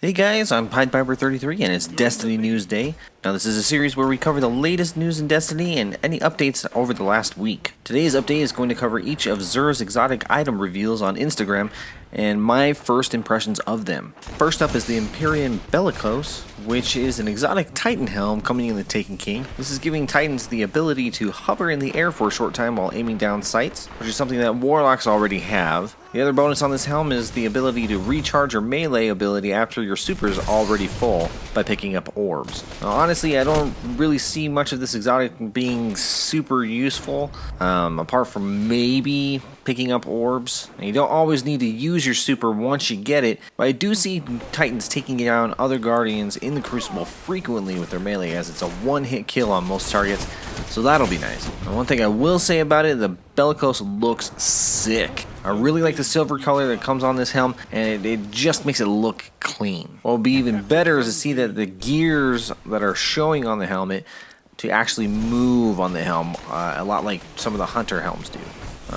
Hey guys, I'm PiedPiper33 and it's Destiny News Day. Now this is a series where we cover the latest news in Destiny and any updates over the last week. Today's update is going to cover each of Xur's exotic item reveals on Instagram and my first impressions of them. First up is the Empyrean Bellicose, which is an exotic Titan helm coming in the Taken King. This is giving Titans the ability to hover in the air for a short time while aiming down sights, which is something that Warlocks already have. The other bonus on this helm is the ability to recharge your melee ability after your super is already full by picking up orbs. Now, honestly, I don't really see much of this exotic being super useful, apart from maybe picking up orbs. And you don't always need to use your super once you get it, but I do see Titans taking down other Guardians in the Crucible frequently with their melee, as it's a one-hit kill on most targets, so that'll be nice. And one thing I will say about it, the Bellicose looks sick. I really like the silver color that comes on this helm, and it just makes it look clean. What will be even better is to see that the gears that are showing on the helmet to actually move on the helm, a lot like some of the Hunter helms do.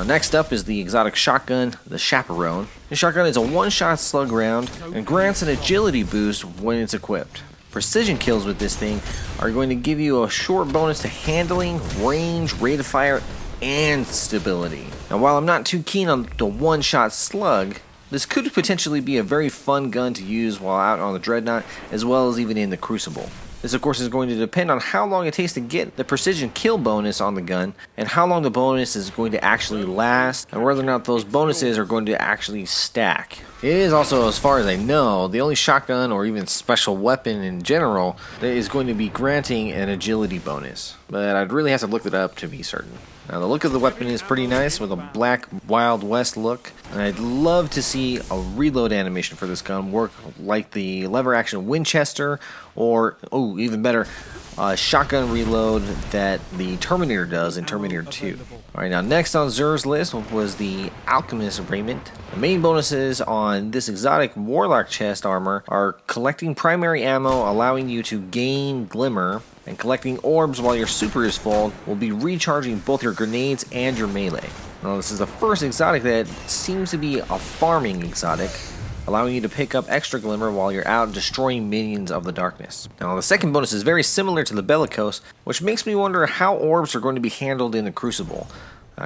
Next up is the exotic shotgun, the Chaperone. The shotgun is a one-shot slug round and grants an agility boost when it's equipped. Precision kills with this thing are going to give you a short bonus to handling, range, rate of fire, and stability. Now, while I'm not too keen on the one-shot slug, this could potentially be a very fun gun to use while out on the Dreadnought, as well as even in the Crucible. This, of course, is going to depend on how long it takes to get the precision kill bonus on the gun, and how long the bonus is going to actually last, and whether or not those bonuses are going to actually stack. It is also, as far as I know, the only shotgun or even special weapon in general that is going to be granting an agility bonus, but I'd really have to look it up to be certain. Now, the look of the weapon is pretty nice with a black Wild West look, and I'd love to see a reload animation for this gun work like the lever action Winchester, or, oh, even better, shotgun reload that the Terminator does in Terminator 2. Alright, now next on Xur's list was the Alchemist's Raiment. The main bonuses on this exotic Warlock chest armor are collecting primary ammo, allowing you to gain Glimmer, and collecting orbs while your super is full will be recharging both your grenades and your melee. Now, this is the first exotic that seems to be a farming exotic, allowing you to pick up extra Glimmer while you're out destroying minions of the darkness. Now, the second bonus is very similar to the Bellicose, which makes me wonder how orbs are going to be handled in the Crucible.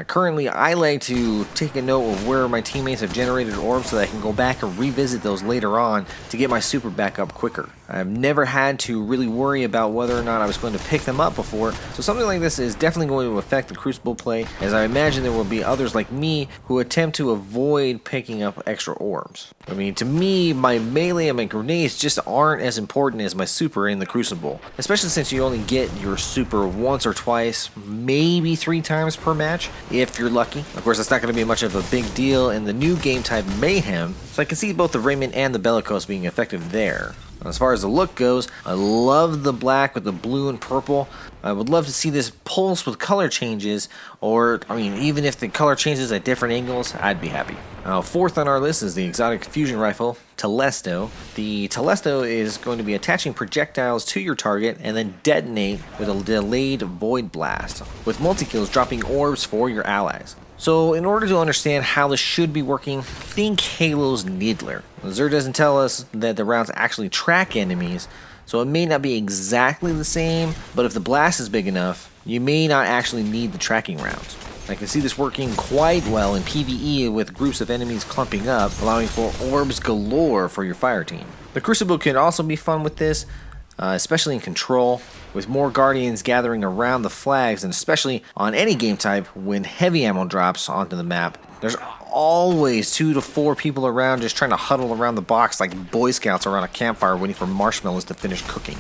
Currently, I like to take a note of where my teammates have generated orbs so that I can go back and revisit those later on to get my super back up quicker. I've never had to really worry about whether or not I was going to pick them up before, so something like this is definitely going to affect the Crucible play, as I imagine there will be others like me who attempt to avoid picking up extra orbs. I mean, to me, my melee and my grenades just aren't as important as my super in the Crucible, especially since you only get your super once or twice, maybe 3 times per match, if you're lucky. Of course, that's not going to be much of a big deal in the new game type Mayhem, so I can see both the Raiment and the Bellicose being effective there. As far as the look goes, I love the black with the blue and purple. I would love to see this pulse with color changes, or, I mean, even if the color changes at different angles, I'd be happy. Fourth on our list is the exotic fusion rifle, Telesto. The Telesto is going to be attaching projectiles to your target and then detonate with a delayed void blast, with multi-kills dropping orbs for your allies. So, in order to understand how this should be working, think Halo's Needler. Xur doesn't tell us that the rounds actually track enemies, so it may not be exactly the same, but if the blast is big enough, you may not actually need the tracking rounds. I can see this working quite well in PvE with groups of enemies clumping up, allowing for orbs galore for your fire team. The Crucible can also be fun with this, especially in Control, with more Guardians gathering around the flags, and especially on any game type when heavy ammo drops onto the map. There's always 2 to 4 people around just trying to huddle around the box like Boy Scouts around a campfire waiting for marshmallows to finish cooking.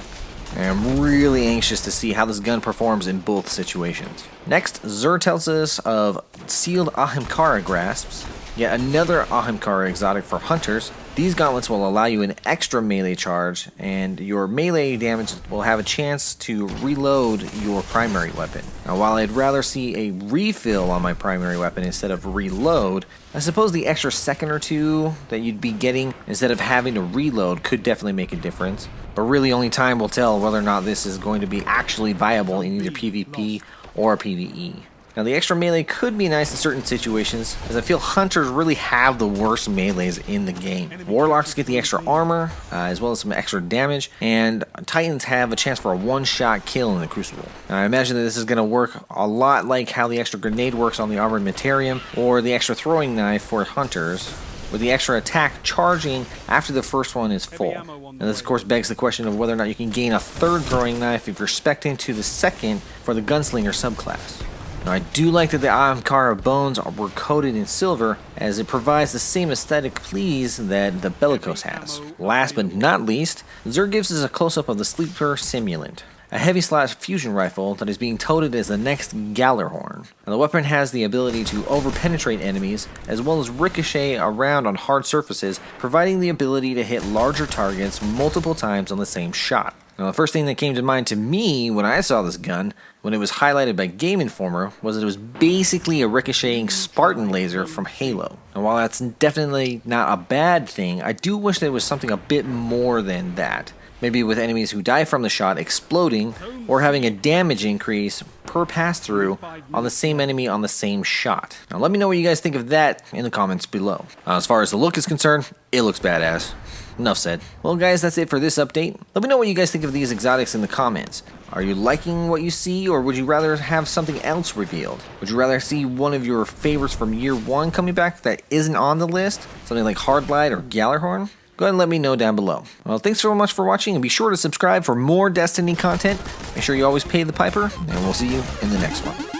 And I'm really anxious to see how this gun performs in both situations. Next, Xur tells us of sealed Ahamkara grasps, yet another Ahamkara exotic for hunters. These gauntlets will allow you an extra melee charge, and your melee damage will have a chance to reload your primary weapon. Now, while I'd rather see a refill on my primary weapon instead of reload, I suppose the extra second or two that you'd be getting instead of having to reload could definitely make a difference. But really only time will tell whether or not this is going to be actually viable in either PvP or PvE. Now the extra melee could be nice in certain situations, as I feel hunters really have the worst melees in the game. Warlocks get the extra armor, as well as some extra damage, and Titans have a chance for a one-shot kill in the Crucible. Now I imagine that this is going to work a lot like how the extra grenade works on the Armamentarium, or the extra throwing knife for hunters, with the extra attack charging after the first one is full. And this of course begs the question of whether or not you can gain a third throwing knife if you're spec'd into the second for the Gunslinger subclass. Now I do like that the Ahamkara bones were coated in silver, as it provides the same aesthetic please that the Bellicose has. Last but not least, Xur gives us a close-up of the Sleeper Simulant, a heavy-slash fusion rifle that is being touted as the next Gallarhorn. Now, the weapon has the ability to over-penetrate enemies, as well as ricochet around on hard surfaces, providing the ability to hit larger targets multiple times on the same shot. Now, the first thing that came to mind to me when I saw this gun, when it was highlighted by Game Informer, was that it was basically a ricocheting Spartan laser from Halo. And while that's definitely not a bad thing, I do wish that it was something a bit more than that. Maybe with enemies who die from the shot exploding, or having a damage increase per pass-through on the same enemy on the same shot. Now let me know what you guys think of that in the comments below. As far as the look is concerned, it looks badass. Enough said. Well guys, that's it for this update. Let me know what you guys think of these exotics in the comments. Are you liking what you see, or would you rather have something else revealed? Would you rather see one of your favorites from year 1 coming back that isn't on the list? Something like Hardlight or Gallarhorn? Go ahead and let me know down below. Well, thanks so much for watching, and be sure to subscribe for more Destiny content. Make sure you always pay the piper, and we'll see you in the next one.